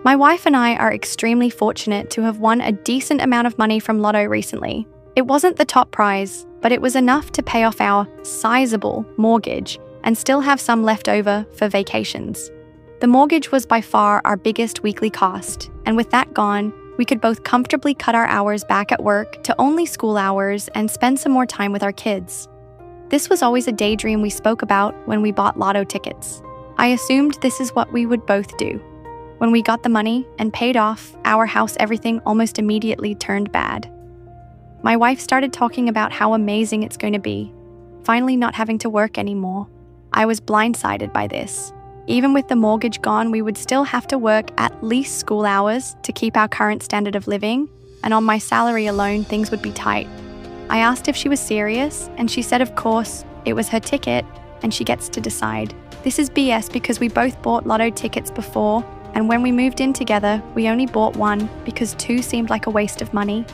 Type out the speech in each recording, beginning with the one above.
My wife and I are extremely fortunate to have won a decent amount of money from Lotto recently. It wasn't the top prize, but it was enough to pay off our sizable mortgage and still have some left over for vacations. The mortgage was by far our biggest weekly cost, and with that gone, we could both comfortably cut our hours back at work to only school hours and spend some more time with our kids. This was always a daydream we spoke about when we bought Lotto tickets. I assumed this is what we would both do. When we got the money and paid off our house, everything almost immediately turned bad. My wife started talking about how amazing it's going to be, finally not having to work anymore. I was blindsided by this. Even with the mortgage gone, we would still have to work at least school hours to keep our current standard of living, and on my salary alone, things would be tight. I asked if she was serious, and she said of course, it was her ticket, and she gets to decide. This is BS because we both bought Lotto tickets before, and when we moved in together, we only bought one because two seemed like a waste of money.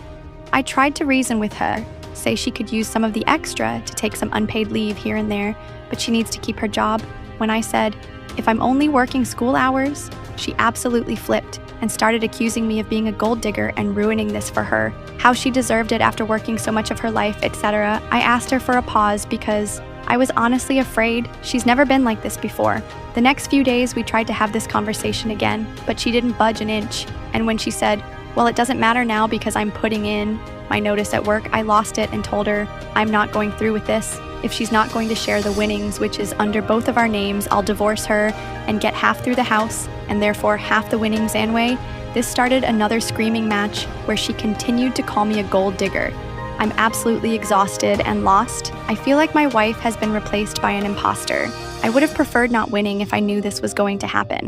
I tried to reason with her, say she could use some of the extra to take some unpaid leave here and there, but she needs to keep her job. When I said, if I'm only working school hours, she absolutely flipped and started accusing me of being a gold digger and ruining this for her, how she deserved it after working so much of her life, etc. I asked her for a pause because I was honestly afraid. She's never been like this before. The next few days we tried to have this conversation again, but she didn't budge an inch. And when she said, well, it doesn't matter now because I'm putting in my notice at work, I lost it and told her I'm not going through with this. If she's not going to share the winnings, which is under both of our names, I'll divorce her and get half through the house and therefore half the winnings anyway. This started another screaming match where she continued to call me a gold digger. I'm absolutely exhausted and lost. I feel like my wife has been replaced by an imposter. I would have preferred not winning if I knew this was going to happen.